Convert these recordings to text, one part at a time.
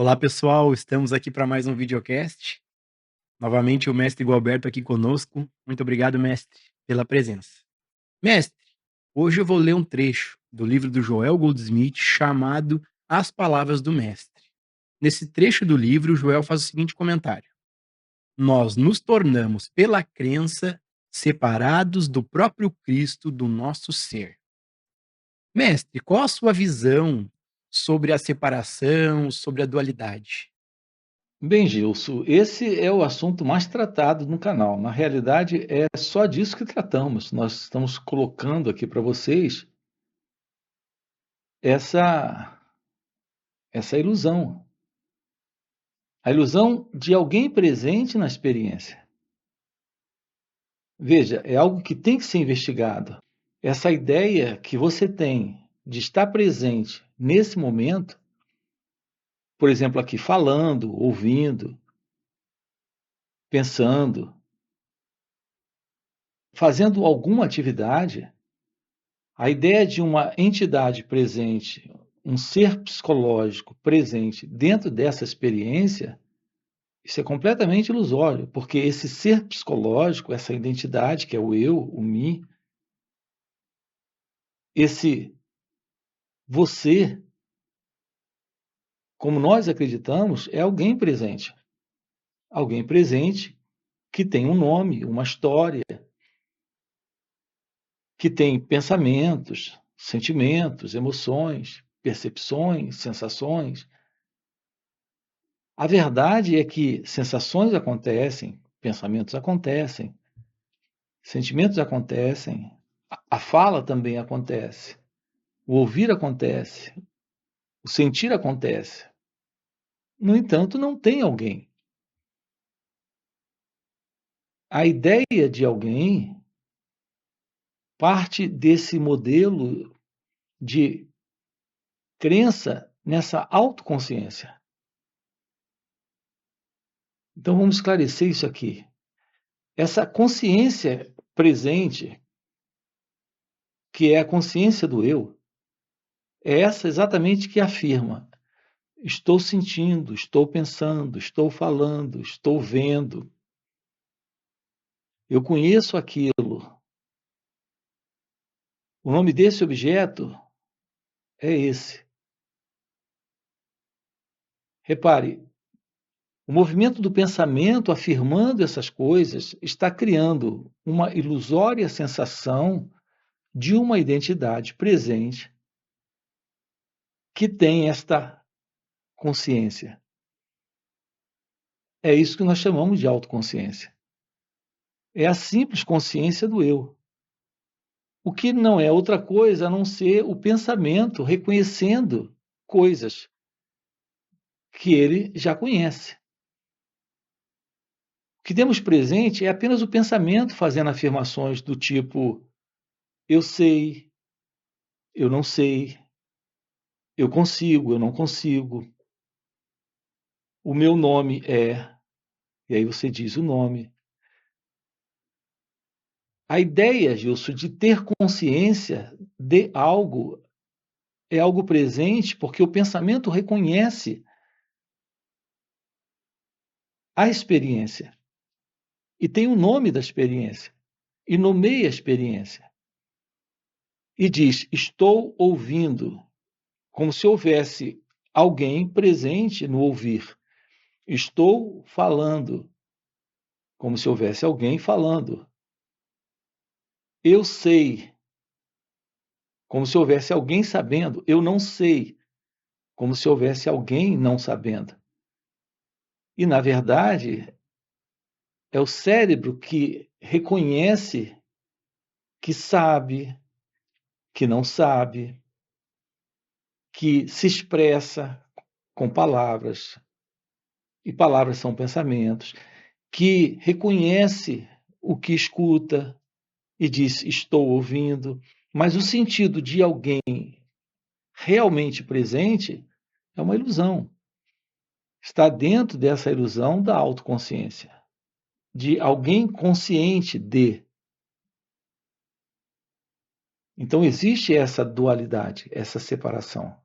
Olá pessoal, estamos aqui para mais um videocast. Novamente o mestre Gualberto aqui conosco. Muito obrigado, mestre, pela presença. Mestre, hoje eu vou ler um trecho do livro do Joel Goldsmith chamado As Palavras do Mestre. Nesse trecho do livro, o Joel faz o seguinte comentário: Nós nos tornamos, pela crença, separados do próprio Cristo do nosso ser. Mestre, qual a sua visão sobre a separação, sobre a dualidade? Bem, Gilson, esse é o assunto mais tratado no canal. Na realidade, é só disso que tratamos. Nós estamos colocando aqui para vocês essa, essa ilusão. A ilusão de alguém presente na experiência. Veja, é algo que tem que ser investigado. Essa ideia que você tem de estar presente nesse momento, por exemplo, aqui falando, ouvindo, pensando, fazendo alguma atividade. A ideia de uma entidade presente, um ser psicológico presente dentro dessa experiência, isso é completamente ilusório, porque esse ser psicológico, essa identidade que é o eu, o mim, esse você, como nós acreditamos, é alguém presente. Alguém presente que tem um nome, uma história, que tem pensamentos, sentimentos, emoções, percepções, sensações. A verdade é que sensações acontecem, pensamentos acontecem, sentimentos acontecem, a fala também acontece, o ouvir acontece, o sentir acontece. No entanto, não tem alguém. A ideia de alguém parte desse modelo de crença nessa autoconsciência. Então vamos esclarecer isso aqui. Essa consciência presente, que é a consciência do eu, é essa exatamente que afirma: estou sentindo, estou pensando, estou falando, estou vendo. Eu conheço aquilo. O nome desse objeto é esse. Repare, o movimento do pensamento afirmando essas coisas está criando uma ilusória sensação de uma identidade presente que tem esta consciência. É isso que nós chamamos de autoconsciência. É a simples consciência do eu. O que não é outra coisa a não ser o pensamento reconhecendo coisas que ele já conhece. O que temos presente é apenas o pensamento fazendo afirmações do tipo: eu sei, eu não sei, eu consigo, eu não consigo, o meu nome é, e aí você diz o nome. A ideia, Gilson, de ter consciência de algo é algo presente porque o pensamento reconhece a experiência e tem o nome da experiência e nomeia a experiência e diz: estou ouvindo, como se houvesse alguém presente no ouvir. Estou falando, como se houvesse alguém falando. Eu sei, como se houvesse alguém sabendo. Eu não sei, como se houvesse alguém não sabendo. E, na verdade, é o cérebro que reconhece que sabe, que não sabe, que se expressa com palavras, e palavras são pensamentos, que reconhece o que escuta e diz: estou ouvindo, mas o sentido de alguém realmente presente é uma ilusão. Está dentro dessa ilusão da autoconsciência, de alguém consciente de. Então existe essa dualidade, essa separação.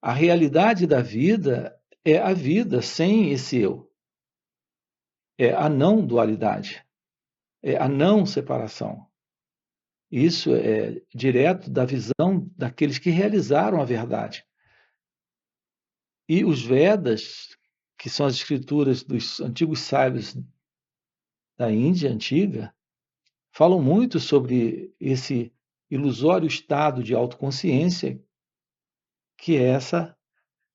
A realidade da vida é a vida sem esse eu. É a não dualidade, é a não separação. Isso é direto da visão daqueles que realizaram a verdade. E os Vedas, que são as escrituras dos antigos sábios da Índia antiga, falam muito sobre esse ilusório estado de autoconsciência, que é essa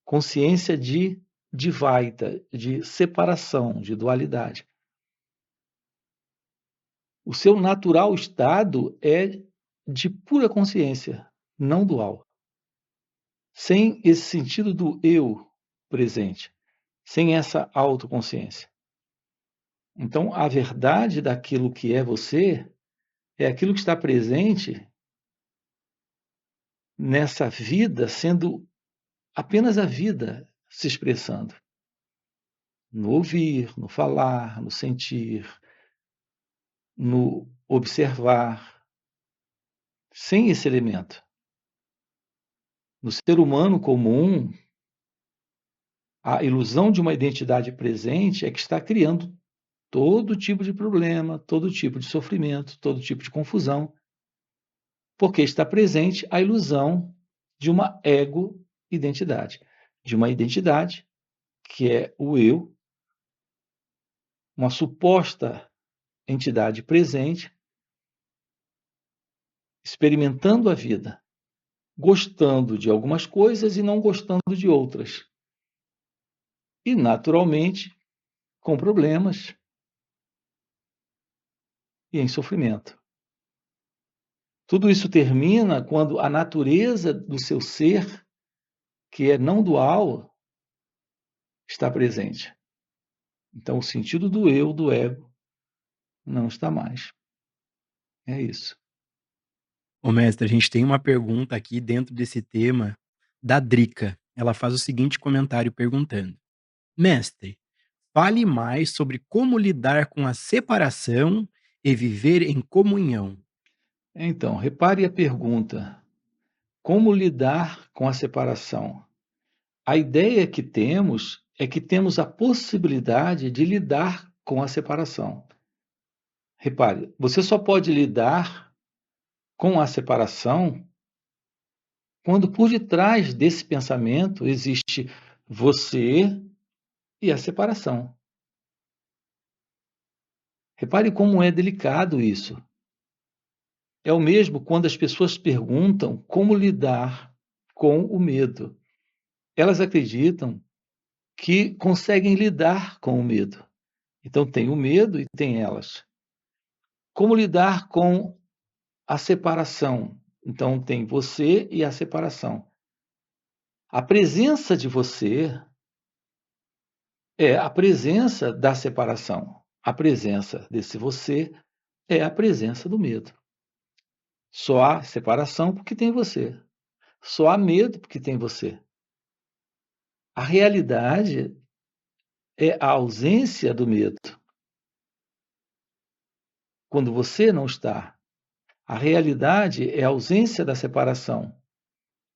consciência de Dvaita, de separação, de dualidade. O seu natural estado é de pura consciência, não dual. Sem esse sentido do eu presente, sem essa autoconsciência. Então, a verdade daquilo que é você é aquilo que está presente nessa vida, sendo apenas a vida se expressando. No ouvir, no falar, no sentir, no observar, sem esse elemento. No ser humano comum, a ilusão de uma identidade presente é que está criando todo tipo de problema, todo tipo de sofrimento, todo tipo de confusão, porque está presente a ilusão de uma ego-identidade, de uma identidade que é o eu, uma suposta entidade presente, experimentando a vida, gostando de algumas coisas e não gostando de outras. E, naturalmente, com problemas e em sofrimento. Tudo isso termina quando a natureza do seu ser, que é não dual, está presente. Então, o sentido do eu, do ego, não está mais. É isso. Ô mestre, a gente tem uma pergunta aqui dentro desse tema da Drica. Ela faz o seguinte comentário perguntando: Mestre, fale mais sobre como lidar com a separação e viver em comunhão. Então, repare a pergunta: como lidar com a separação? A ideia que temos é que temos a possibilidade de lidar com a separação. Repare, você só pode lidar com a separação quando por detrás desse pensamento existe você e a separação. Repare como é delicado isso. É o mesmo quando as pessoas perguntam como lidar com o medo. Elas acreditam que conseguem lidar com o medo. Então, tem o medo e tem elas. Como lidar com a separação? Então, tem você e a separação. A presença de você é a presença da separação. A presença desse você é a presença do medo. Só há separação porque tem você. Só há medo porque tem você. A realidade é a ausência do medo. Quando você não está. A realidade é a ausência da separação.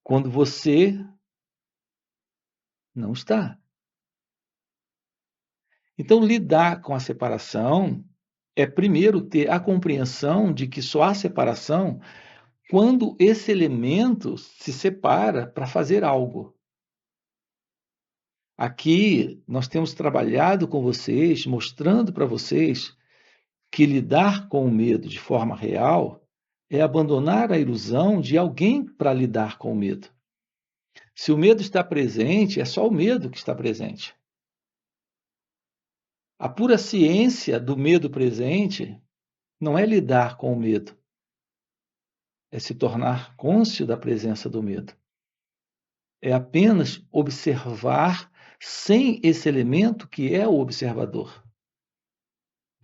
Quando você não está. Então, lidar com a separação é primeiro ter a compreensão de que só há separação quando esse elemento se separa para fazer algo. Aqui nós temos trabalhado com vocês, mostrando para vocês que lidar com o medo de forma real é abandonar a ilusão de alguém para lidar com o medo. Se o medo está presente, é só o medo que está presente. A pura ciência do medo presente não é lidar com o medo, é se tornar cônscio da presença do medo. É apenas observar sem esse elemento que é o observador.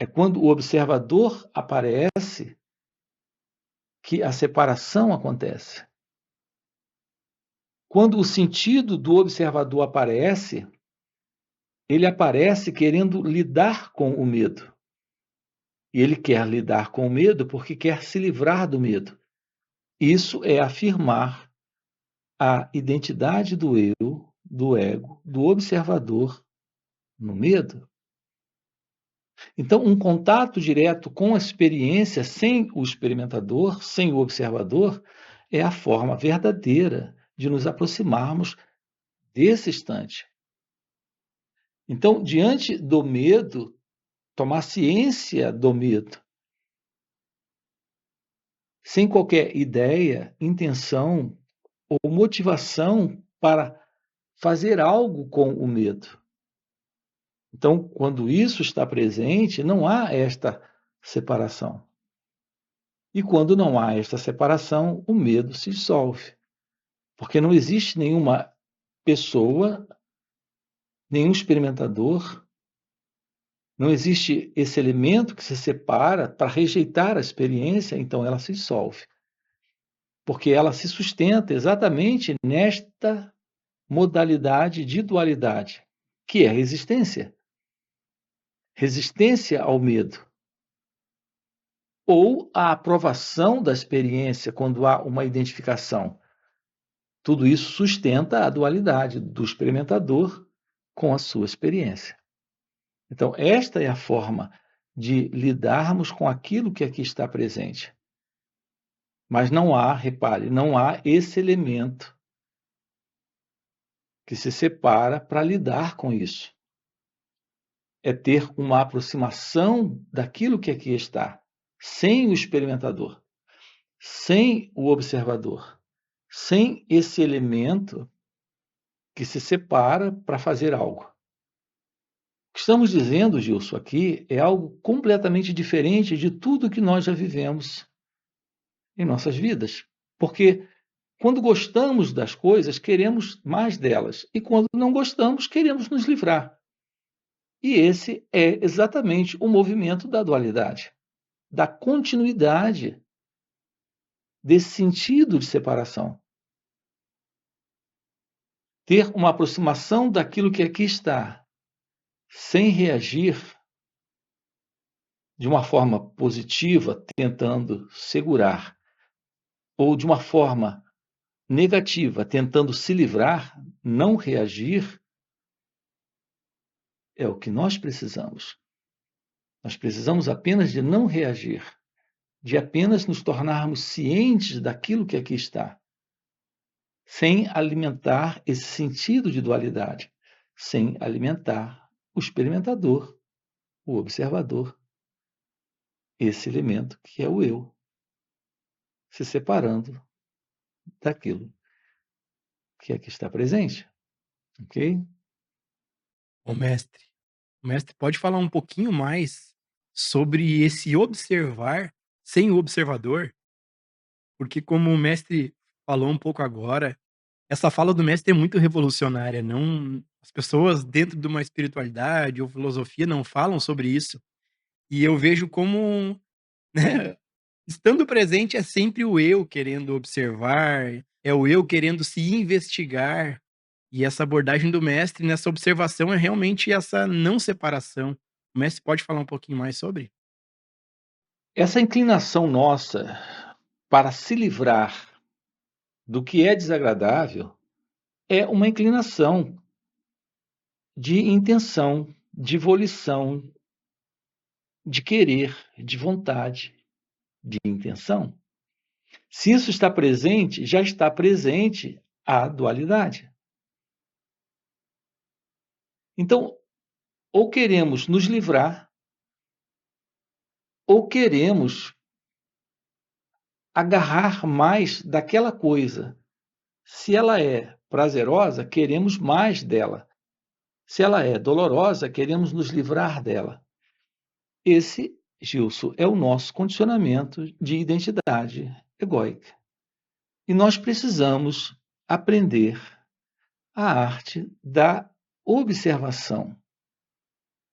É quando o observador aparece que a separação acontece. Quando o sentido do observador aparece, ele aparece querendo lidar com o medo. E ele quer lidar com o medo porque quer se livrar do medo. Isso é afirmar a identidade do eu, do ego, do observador no medo. Então, um contato direto com a experiência sem o experimentador, sem o observador, é a forma verdadeira de nos aproximarmos desse instante. Então, diante do medo, tomar ciência do medo, sem qualquer ideia, intenção ou motivação para fazer algo com o medo. Então, quando isso está presente, não há esta separação. E quando não há esta separação, o medo se dissolve. Porque não existe nenhuma pessoa, nenhum experimentador, não existe esse elemento que se separa para rejeitar a experiência, então ela se dissolve. Porque ela se sustenta exatamente nesta modalidade de dualidade, que é resistência. Resistência ao medo. Ou a aprovação da experiência quando há uma identificação. Tudo isso sustenta a dualidade do experimentador com a sua experiência. Então, esta é a forma de lidarmos com aquilo que aqui está presente. Mas não há, repare, não há esse elemento que se separa para lidar com isso. É ter uma aproximação daquilo que aqui está, sem o experimentador, sem o observador, sem esse elemento que se separa para fazer algo. O que estamos dizendo, Gilson, aqui é algo completamente diferente de tudo que nós já vivemos em nossas vidas. Porque quando gostamos das coisas, queremos mais delas. E quando não gostamos, queremos nos livrar. E esse é exatamente o movimento da dualidade, da continuidade desse sentido de separação. Ter uma aproximação daquilo que aqui está, sem reagir de uma forma positiva, tentando segurar, ou de uma forma negativa, tentando se livrar, não reagir, é o que nós precisamos. Nós precisamos apenas de não reagir, de apenas nos tornarmos cientes daquilo que aqui está, sem alimentar esse sentido de dualidade, sem alimentar o experimentador, o observador, esse elemento que é o eu, se separando daquilo que aqui está presente, ok? Ô o mestre pode falar um pouquinho mais sobre esse observar sem o observador? Porque como o mestre falou um pouco agora, essa fala do mestre é muito revolucionária, não as pessoas dentro de uma espiritualidade ou filosofia não falam sobre isso. E eu vejo como, né, estando presente é sempre o eu querendo observar, é o eu querendo se investigar. E essa abordagem do mestre nessa observação é realmente essa não separação. O mestre pode falar um pouquinho mais sobre? Essa inclinação nossa para se livrar do que é desagradável é uma inclinação de intenção, de volição, de querer, de vontade, de intenção. Se isso está presente, já está presente a dualidade. Então, ou queremos nos livrar, ou queremos agarrar mais daquela coisa. Se ela é prazerosa, queremos mais dela. Se ela é dolorosa, queremos nos livrar dela. Esse, Gilson, é o nosso condicionamento de identidade egóica. E nós precisamos aprender a arte da observação,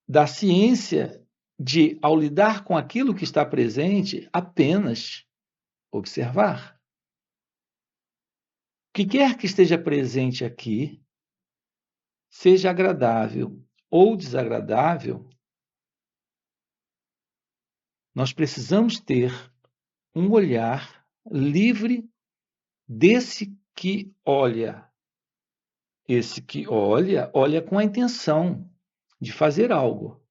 da ciência de, ao lidar com aquilo que está presente, apenas observar. O que quer que esteja presente aqui, seja agradável ou desagradável, nós precisamos ter um olhar livre desse que olha. Esse que olha, olha com a intenção de fazer algo.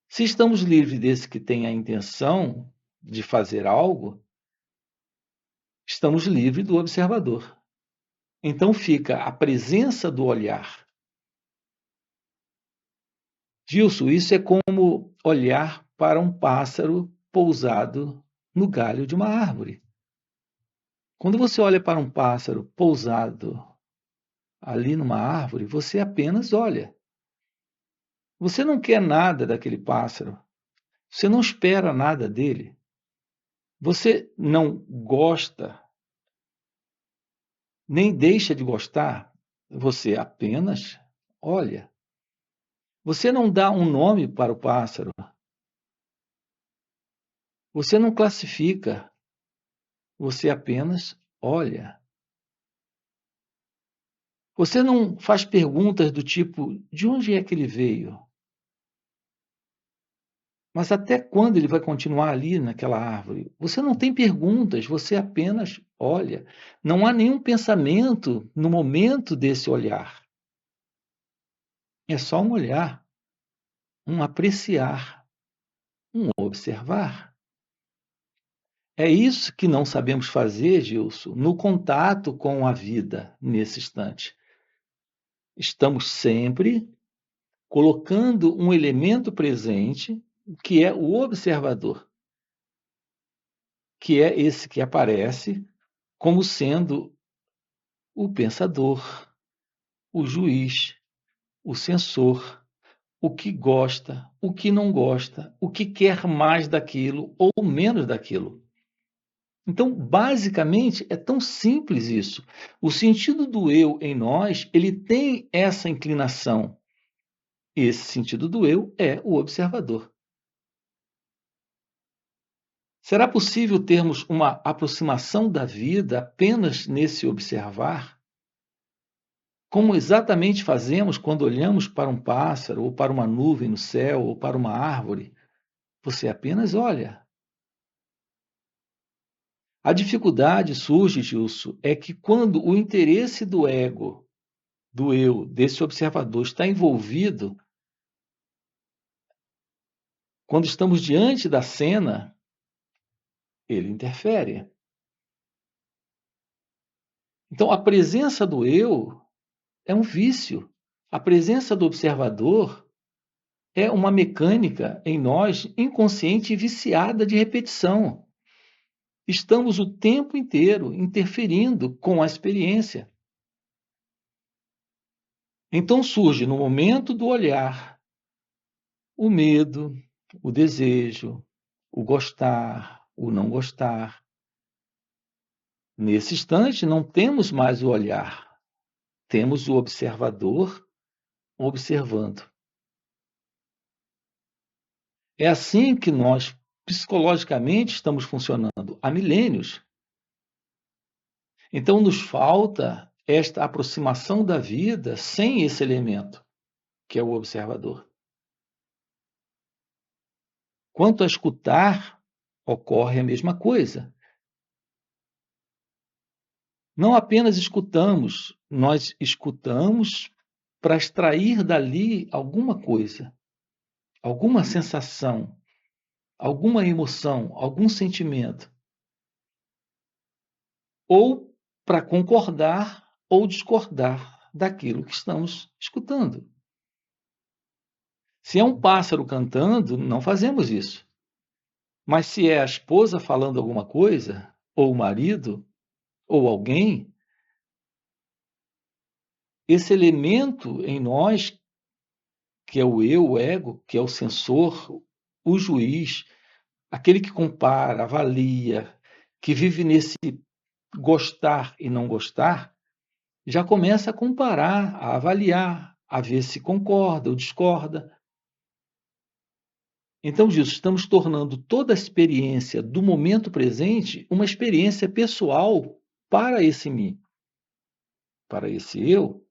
Se estamos livres desse que tem a intenção de fazer algo, estamos livres do observador. Então fica a presença do olhar. Gilson, isso é como olhar para um pássaro pousado no galho de uma árvore. Quando você olha para um pássaro pousado ali numa árvore, você apenas olha. Você não quer nada daquele pássaro. Você não espera nada dele. Você não gosta, nem deixa de gostar. Você apenas olha. Você não dá um nome para o pássaro. Você não classifica. Você apenas olha. Você não faz perguntas do tipo: de onde é que ele veio? Mas até quando ele vai continuar ali naquela árvore? Você não tem perguntas, você apenas olha. Não há nenhum pensamento no momento desse olhar. É só um olhar, um apreciar, um observar. É isso que não sabemos fazer, Gilson, no contato com a vida nesse instante. Estamos sempre colocando um elemento presente, que é o observador, que é esse que aparece como sendo o pensador, o juiz, o censor, o que gosta, o que não gosta, o que quer mais daquilo ou menos daquilo. Então, basicamente, é tão simples isso. O sentido do eu em nós, ele tem essa inclinação. Esse sentido do eu é o observador. Será possível termos uma aproximação da vida apenas nesse observar? Como exatamente fazemos quando olhamos para um pássaro, ou para uma nuvem no céu, ou para uma árvore? Você apenas olha. A dificuldade surge, Gilson, é que quando o interesse do ego, do eu, desse observador está envolvido, quando estamos diante da cena, ele interfere. Então, a presença do eu é um vício. A presença do observador é uma mecânica em nós inconsciente e viciada de repetição. Estamos o tempo inteiro interferindo com a experiência. Então surge no momento do olhar o medo, o desejo, o gostar, o não gostar. Nesse instante, não temos mais o olhar, temos o observador observando. É assim que nós, psicologicamente, estamos funcionando há milênios. Então, nos falta esta aproximação da vida sem esse elemento, que é o observador. Quanto a escutar, ocorre a mesma coisa. Não apenas escutamos, nós escutamos para extrair dali alguma coisa, alguma sensação, alguma emoção, algum sentimento, ou para concordar ou discordar daquilo que estamos escutando. Se é um pássaro cantando, não fazemos isso. Mas se é a esposa falando alguma coisa, ou o marido, ou alguém, esse elemento em nós, que é o eu, o ego, que é o censor, o juiz, aquele que compara, avalia, que vive nesse gostar e não gostar, já começa a comparar, a avaliar, a ver se concorda ou discorda. Então, disso, estamos tornando toda a experiência do momento presente uma experiência pessoal para esse mim, para esse eu,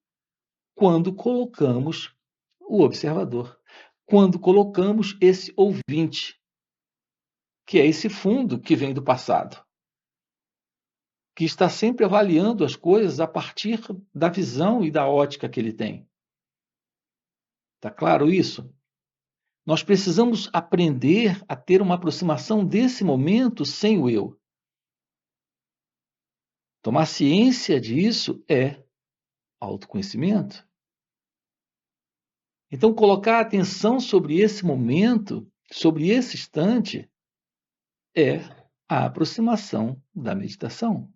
quando colocamos o observador, quando colocamos esse ouvinte, que é esse fundo que vem do passado. que está sempre avaliando as coisas a partir da visão e da ótica que ele tem. Está claro isso? Nós precisamos aprender a ter uma aproximação desse momento sem o eu. Tomar ciência disso é autoconhecimento. Então, colocar atenção sobre esse momento, sobre esse instante, é a aproximação da meditação.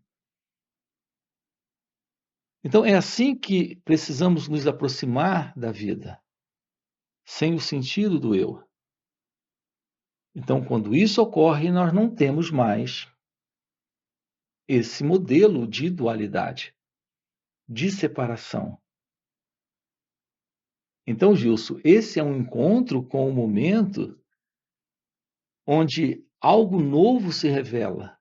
Então, é assim que precisamos nos aproximar da vida, sem o sentido do eu. Então, quando isso ocorre, nós não temos mais esse modelo de dualidade, de separação. Então, Gilson, esse é um encontro com o momento onde algo novo se revela,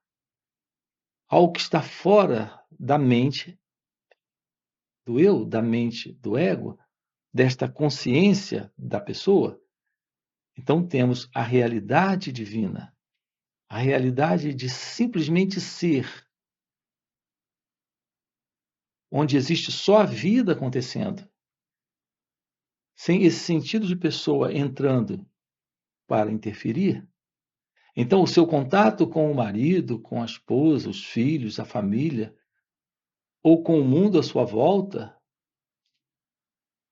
algo que está fora da mente do eu, da mente do ego, desta consciência da pessoa. Então, temos a realidade divina, a realidade de simplesmente ser, onde existe só a vida acontecendo, sem esse sentido de pessoa entrando para interferir. Então, o seu contato com o marido, com a esposa, os filhos, a família, ou com o mundo à sua volta,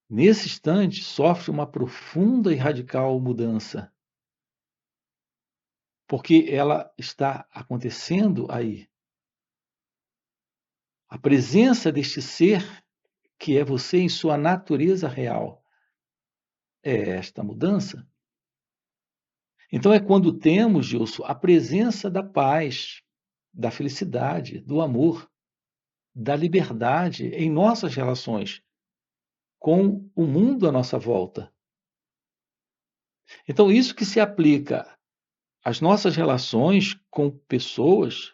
nesse instante sofre uma profunda e radical mudança, porque ela está acontecendo aí. A presença deste ser, que é você em sua natureza real, é esta mudança. Então é quando temos, Gilson, a presença da paz, da felicidade, do amor, da liberdade em nossas relações com o mundo à nossa volta. Então, isso que se aplica às nossas relações com pessoas,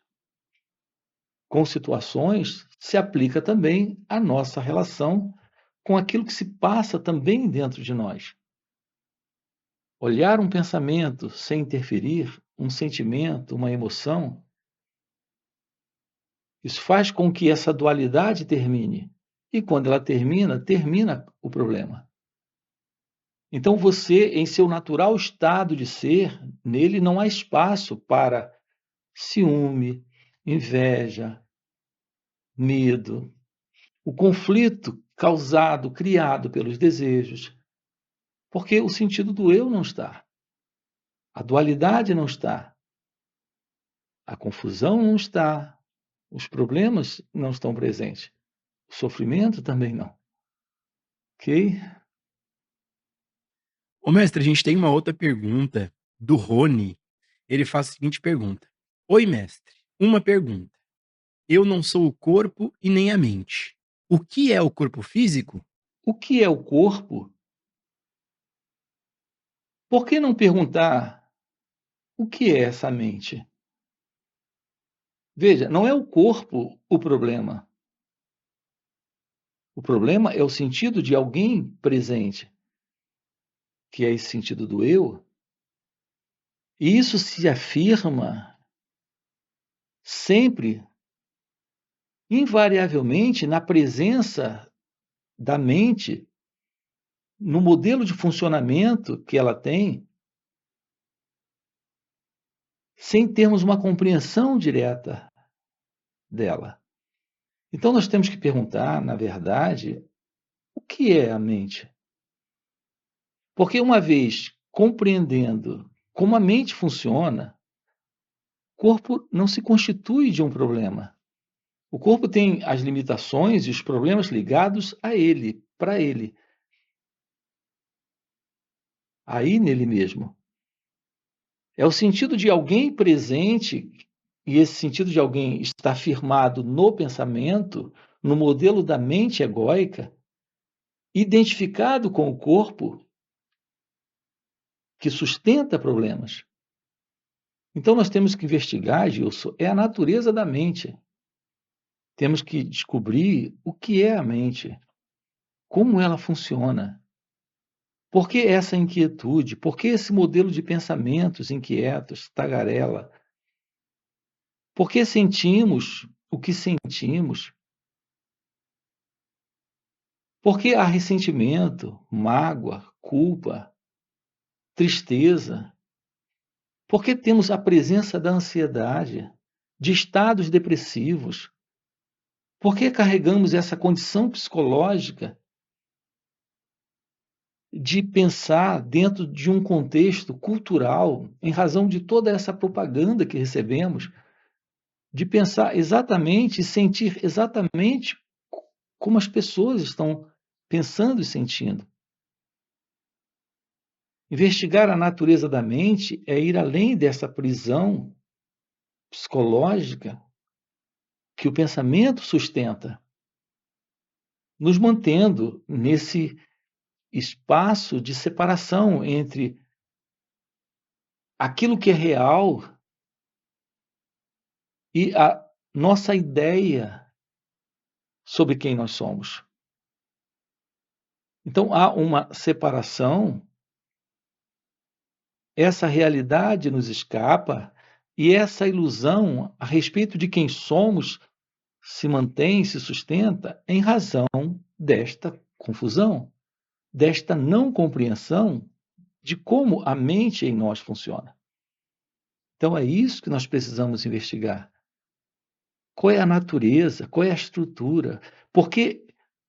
com situações, se aplica também à nossa relação com aquilo que se passa também dentro de nós. Olhar um pensamento sem interferir, um sentimento, uma emoção, isso faz com que essa dualidade termine. E quando ela termina, termina o problema. Então você, em seu natural estado de ser, nele não há espaço para ciúme, inveja, medo, o conflito causado, criado pelos desejos, porque o sentido do eu não está, a dualidade não está, a confusão não está, os problemas não estão presentes, o sofrimento também não. Ok? Ô, mestre, a gente tem uma outra pergunta do Rony. Ele faz a seguinte pergunta: Oi, mestre, uma pergunta. Eu não sou o corpo e nem a mente. O que é o corpo físico? O que é o corpo? Por que não perguntar o que é essa mente? Veja, não é o corpo o problema. O problema é o sentido de alguém presente, que é esse sentido do eu. E isso se afirma sempre, invariavelmente, na presença da mente, no modelo de funcionamento que ela tem, sem termos uma compreensão direta dela. Então, nós temos que perguntar, na verdade, o que é a mente? Porque uma vez compreendendo como a mente funciona, o corpo não se constitui de um problema. O corpo tem as limitações e os problemas ligados a ele, para ele, aí nele mesmo. É o sentido de alguém presente, e esse sentido de alguém está firmado no pensamento, no modelo da mente egóica, identificado com o corpo, que sustenta problemas. Então nós temos que investigar, Gilson, é a natureza da mente. Temos que descobrir o que é a mente, como ela funciona. Por que essa inquietude? Por que esse modelo de pensamentos inquietos, tagarela? Por que sentimos o que sentimos. Porque há ressentimento, mágoa, culpa, tristeza? Por que temos a presença da ansiedade, de estados depressivos? Por que carregamos essa condição psicológica de pensar dentro de um contexto cultural, em razão de toda essa propaganda que recebemos, de pensar exatamente e sentir exatamente como as pessoas estão pensando e sentindo? Investigar a natureza da mente é ir além dessa prisão psicológica que o pensamento sustenta, nos mantendo nesse espaço de separação entre aquilo que é real e a nossa ideia sobre quem nós somos. Então há uma separação, essa realidade nos escapa e essa ilusão a respeito de quem somos se mantém, se sustenta em razão desta confusão, desta não compreensão de como a mente em nós funciona. Então é isso que nós precisamos investigar. Qual é a natureza, qual é a estrutura? Porque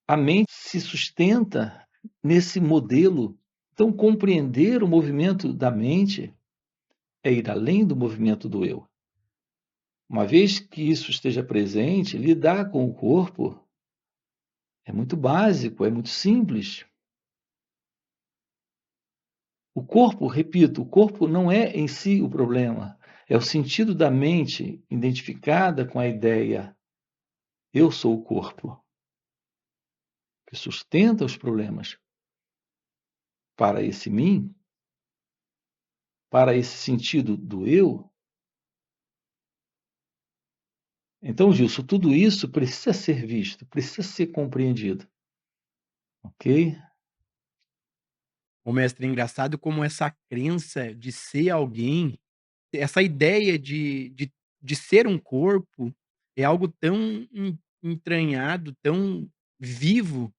a mente se sustenta nesse modelo. Então, compreender o movimento da mente é ir além do movimento do eu. Uma vez que isso esteja presente, lidar com o corpo é muito básico, é muito simples. O corpo, repito, o corpo não é em si o problema, é o sentido da mente identificada com a ideia eu sou o corpo, que sustenta os problemas. Para esse mim, para esse sentido do eu. Então, Gilson, tudo isso precisa ser visto, precisa ser compreendido, ok? Ô, mestre, é engraçado como essa crença de ser alguém, essa ideia de ser um corpo, é algo tão entranhado, tão vivo,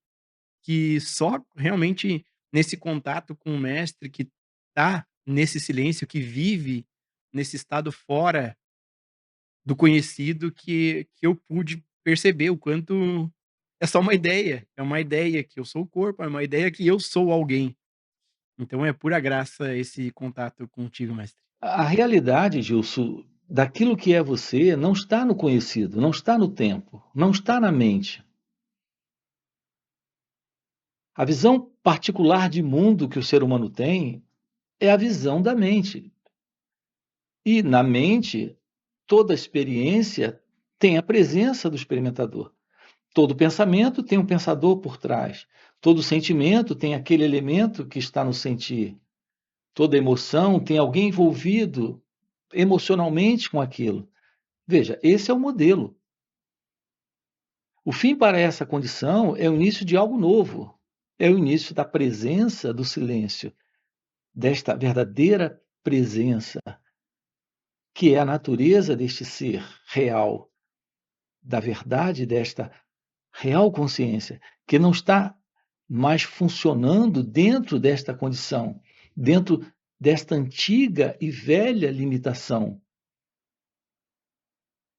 que só realmente nesse contato com o mestre que tá nesse silêncio, que vive nesse estado fora do conhecido, que eu pude perceber o quanto é só uma ideia, é uma ideia que eu sou o corpo, é uma ideia que eu sou alguém. Então é pura graça esse contato contigo, mestre. A realidade, Gilson, daquilo que é você não está no conhecido, não está no tempo, não está na mente. A visão particular de mundo que o ser humano tem é a visão da mente. E na mente, toda experiência tem a presença do experimentador. Todo pensamento tem um pensador por trás. Todo sentimento tem aquele elemento que está no sentir. Toda emoção tem alguém envolvido emocionalmente com aquilo. Veja, esse é o modelo. O fim para essa condição é o início de algo novo. É o início da presença do silêncio, desta verdadeira presença, que é a natureza deste ser real, da verdade desta real consciência, que não está mais funcionando dentro desta condição, dentro desta antiga e velha limitação,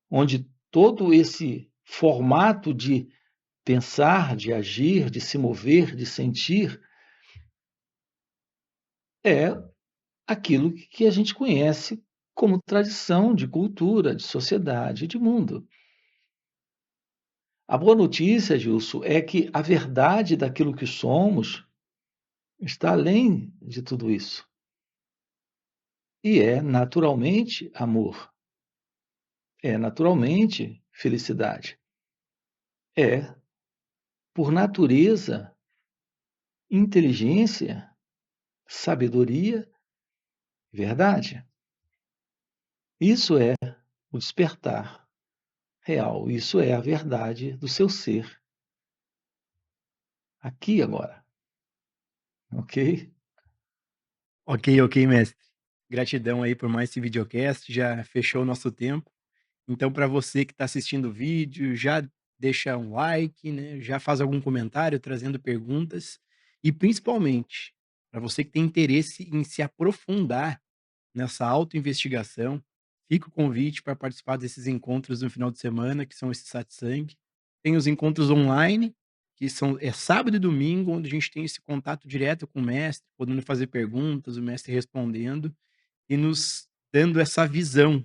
onde todo esse formato de pensar, de agir, de se mover, de sentir, é aquilo que a gente conhece como tradição de cultura, de sociedade, de mundo. A boa notícia, Gilson, é que a verdade daquilo que somos está além de tudo isso. E é naturalmente amor, é naturalmente felicidade, é, por natureza, inteligência, sabedoria, verdade. Isso é o despertar real, isso é a verdade do seu ser, aqui e agora, ok? Ok, ok, mestre. Gratidão aí por mais esse videocast, já fechou o nosso tempo. Então, para você que está assistindo o vídeo, já deixa um like, né, já faz algum comentário trazendo perguntas e, principalmente, para você que tem interesse em se aprofundar nessa autoinvestigação, fica o convite para participar desses encontros no final de semana, que são esses satsang. Tem os encontros online, que são sábado e domingo, onde a gente tem esse contato direto com o mestre, podendo fazer perguntas, o mestre respondendo e nos dando essa visão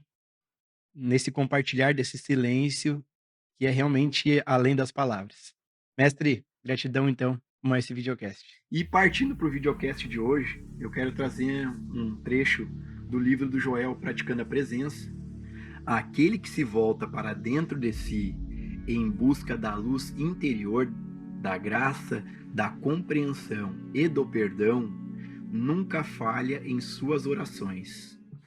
nesse compartilhar desse silêncio, que é realmente além das palavras. Mestre, gratidão então por mais esse videocast. E partindo para o videocast de hoje, eu quero trazer um trecho do livro do Joel Praticando a Presença. Aquele que se volta para dentro de si em busca da luz interior, da graça, da compreensão e do perdão, nunca falha em suas orações.